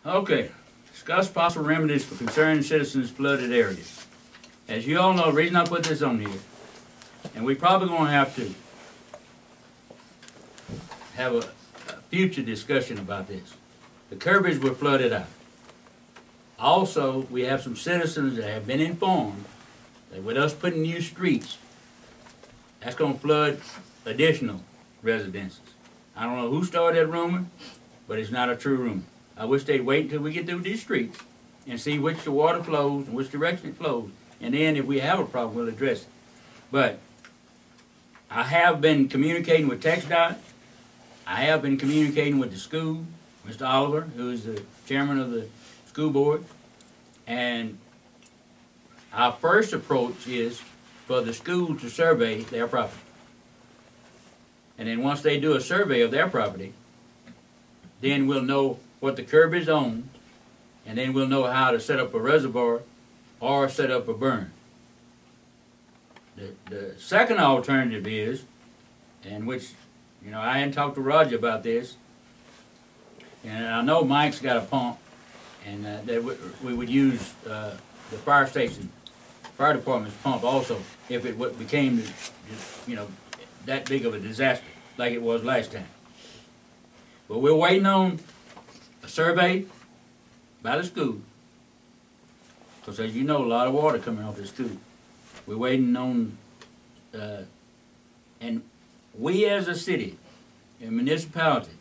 Okay, discuss possible remedies for concerned citizens flooded areas. As you all know, the reason I put this on here, and we probably going to have a future discussion about this. The curbage were flooded out. Also, we have some citizens that have been informed that with us putting new streets, that's going to flood additional residences. I don't know who started that rumor, but it's not a true rumor. I wish they'd wait until we get through these streets and see which the water flows and which direction it flows. And then if we have a problem, we'll address it. But I have been communicating with TxDOT. I have been communicating with the school, Mr. Oliver, who is the chairman of the school board. And our first approach is for the school to survey their property. And then once they do a survey of their property, then we'll know what the curbage owns, and then we'll know how to set up a reservoir or set up a burn. The second alternative is, and which, you know, I hadn't talked to Roger about this, and I know Mike's got a pump, and that we would use the fire department's pump also if it became, you know, that big of a disaster like it was last time. But we're waiting on a survey by the school, because as you know, a lot of water coming off the school. We're waiting on, and we as a city, a municipality,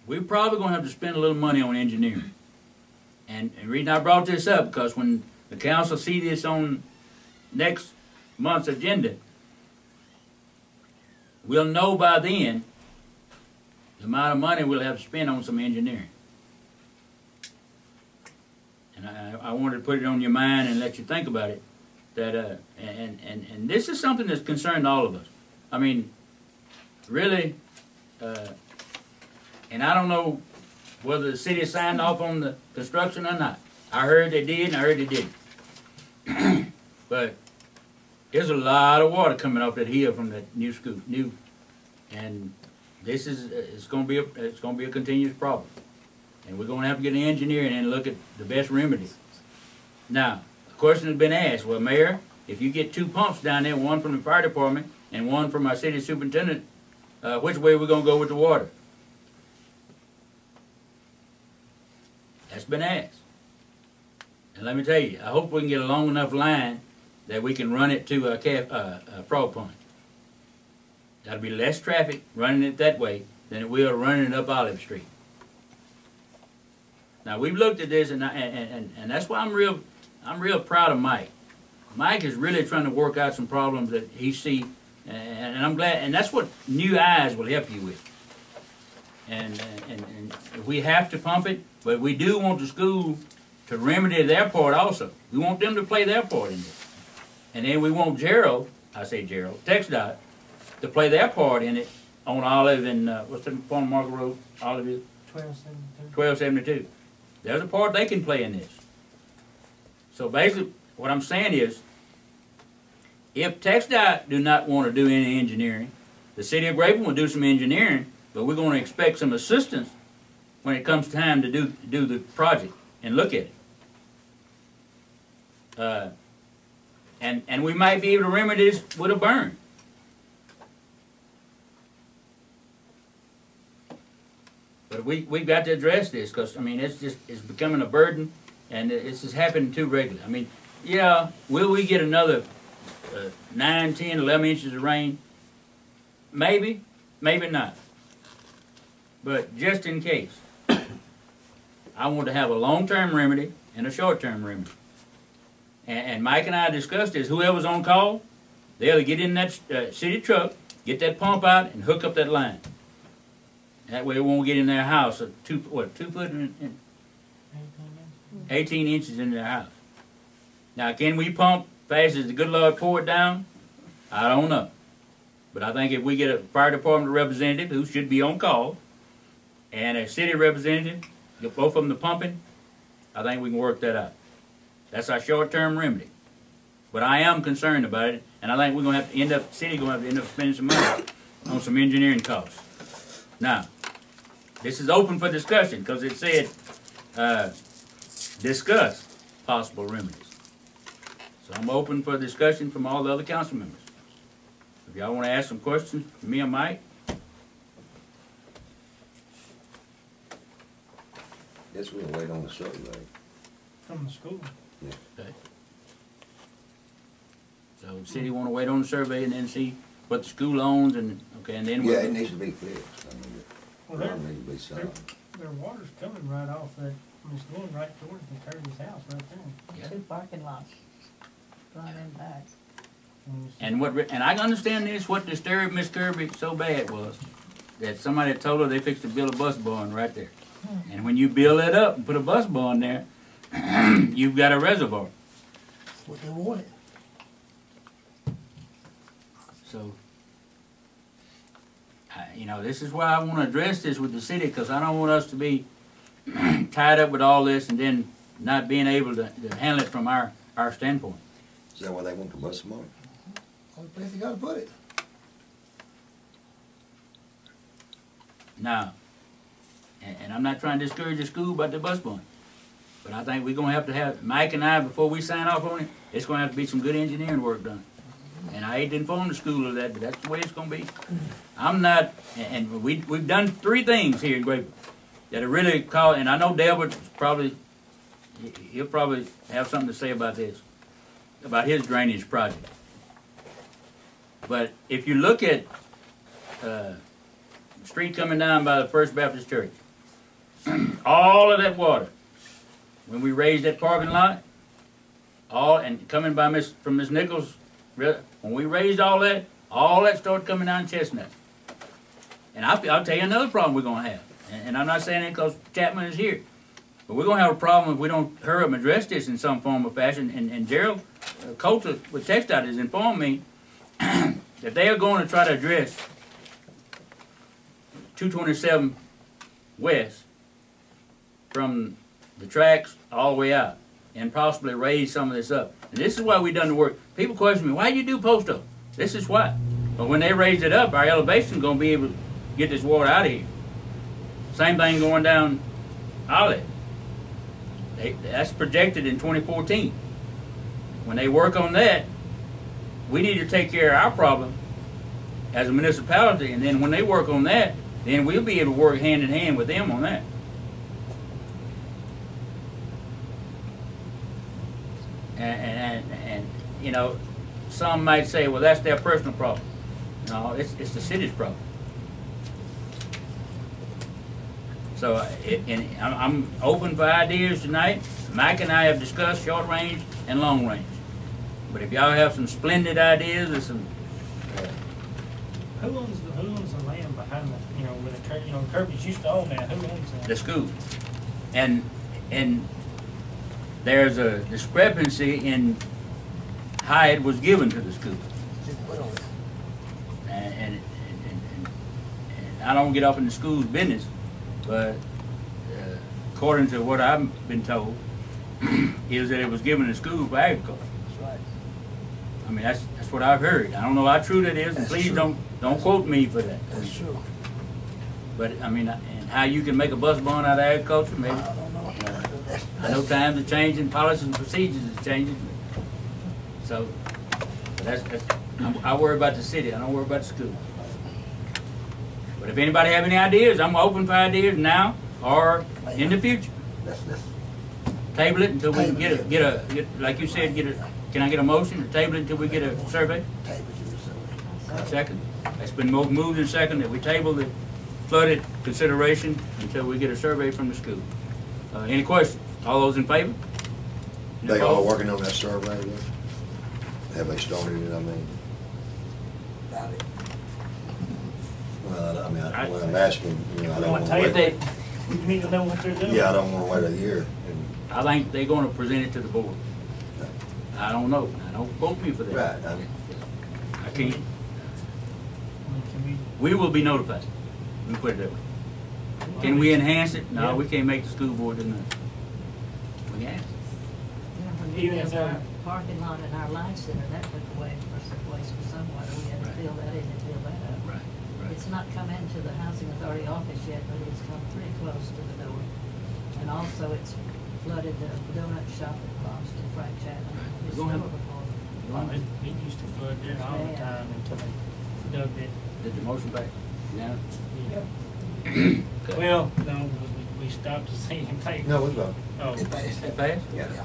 we're probably going to have to spend a little money on engineering. And the reason I brought this up, because when the council see this on next month's agenda, we'll know by then the amount of money we'll have to spend on some engineering. And I wanted to put it on your mind and let you think about it. That and this is something that's concerned all of us. I mean, really, and I don't know whether the city signed off on the construction or not. I heard they did, and I heard they didn't. But there's a lot of water coming off that hill from that new school, and this is it's going to be a continuous problem, and we're going to have to get an engineer in and look at the best remedy. Now, the question has been asked. Well, Mayor, if you get two pumps down there, one from the fire department and one from our city superintendent, which way are we going to go with the water? That's been asked. And let me tell you, I hope we can get a long enough line that we can run it to a frog pond. That'll be less traffic running it that way than it will running it up Olive Street. Now we've looked at this, and that's why I'm real proud of Mike. Mike is really trying to work out some problems that he sees, and I'm glad. And that's what new eyes will help you with. And we have to pump it, but we do want the school to remedy their part also. We want them to play their part in this. And then we want TxDOT, to play their part in it on Olive and, what's the Farm Market Road? Olive is? 1272. 1272. There's a part they can play in this. So basically, what I'm saying is, if TxDOT do not want to do any engineering, the city of Grapeland will do some engineering, but we're going to expect some assistance when it comes time to do the project and look at it. And we might be able to remedy this with a burn. But we've got to address this, because I mean it's becoming a burden, and it's just happening too regularly. I mean, yeah, will we get another 9, 10, 11 inches of rain? Maybe, maybe not. But just in case, I want to have a long-term remedy and a short-term remedy. And Mike and I discussed this. Whoever's on call, they'll get in that city truck, get that pump out, and hook up that line. That way it won't get in their house. 2 foot and 18 inches in their house. Now, can we pump fast as the good Lord pour it down? I don't know. But I think if we get a fire department representative who should be on call and a city representative, get both of them to pumping, I think we can work that out. That's our short-term remedy. But I am concerned about it, and I think we're going to have to end up, the city going to have to end up spending some money on some engineering costs. Now, this is open for discussion, because it said discuss possible remedies. So I'm open for discussion from all the other council members. If y'all want to ask some questions, me or Mike. Guess we'll wait on the survey. From the school. Yeah. Okay. So the city want to wait on the survey and then see what the school owns and, okay, and then Yeah, we'll. it needs to be fixed. I mean, Well, it their, needs to be solved. their water's coming right off that, I mean, it's going right towards the Kirby's house right there. Yeah. 2 parking lots, front and back. And I understand this, what disturbed Miss Kirby so bad was that somebody told her they fixed to build a bus barn right there. And when you build that up and put a bus barn there, you've got a reservoir. That's what they wanted. So, you know, this is why I want to address this with the city, because I don't want us to be tied up with all this and then not being able to handle it from our standpoint. Is that why they want the bus barn? Only place they gotta put it. Now, and I'm not trying to discourage the school about the bus barn, but I think we're going to have, Mike and I, before we sign off on it, it's going to have to be some good engineering work done. And I hate to inform the school of that, but that's the way it's going to be. I'm not, and we've done 3 things here in Grapeland that are really called, and I know Delbert probably, he'll probably have something to say about this, about his drainage project. But if you look at the street coming down by the First Baptist Church, all of that water, when we raised that parking lot, and coming by from Miss Nichols, when we raised all that started coming down Chestnut. And I'll tell you another problem we're going to have. And I'm not saying it because Chapman is here. But we're going to have a problem if we don't hurry up and address this in some form or fashion. And Gerald Coulter with TxDOT has informed me that they are going to try to address 227 west from the tracks all the way out and possibly raise some of this up. And this is why we've done the work. People question me, why do you do post-oak? This is why. But when they raise it up, our elevation is going to be able to get this water out of here. Same thing going down Olive. That's projected in 2014. When they work on that, we need to take care of our problem as a municipality, and then when they work on that, then we'll be able to work hand in hand with them on that. And you know, some might say, well, that's their personal problem. No, it's the city's problem. So I'm open for ideas tonight. Mike and I have discussed short range and long range. But if y'all have some splendid ideas or some... Who owns the land behind the, where the Kirby's used to own that? Who owns that? The school. And there's a discrepancy in how it was given to the school. And I don't get off in the school's business, but according to what I've been told, is that it was given to school for agriculture. That's right. I mean, that's what I've heard. I don't know how true that is, and That's please true. don't quote me for that. That's true. But I mean, and how you can make a bus barn out of agriculture, maybe. I don't know. I know times are changing, policies and procedures is changing. So, but I worry about the city. I don't worry about the school. But if anybody have any ideas, I'm open for ideas now or in the future. That's Table it until we can Table it. get a like you said, can I get a motion to table it until we get a survey? table to the survey. Second. It's been moved and second that we table the flooded consideration until we get a survey from the school. Any questions? All those in favor? They all working on that survey then? Have they started it, I mean? Got it. Well, I mean, what I'm asking, I don't want to If wait. they, You need to know what they're doing. Yeah, I don't want to wait a year. I think they're going to present it to the board. I don't know. I don't quote me for that. Right. I can't. Can we, We will be notified. Let me put it that way. Can we enhance it? No, we can't make the school board do nothing. We can ask. Even if our they're- parking lot and our line center, that went away for some place for somewhere. We had to Right. fill that in and fill that up. Right, It's not come into the housing authority office yet, but it's come pretty close to the door. And also it's flooded the donut shop across to Frank Chapman. It's Go ahead. never before. Oh, it used to flood there all the time until they dug it. Did the motion back? Yeah. Well, no, because we stopped to see him take. No, we voted. Oh, It passed. That passed? Yeah. Yeah.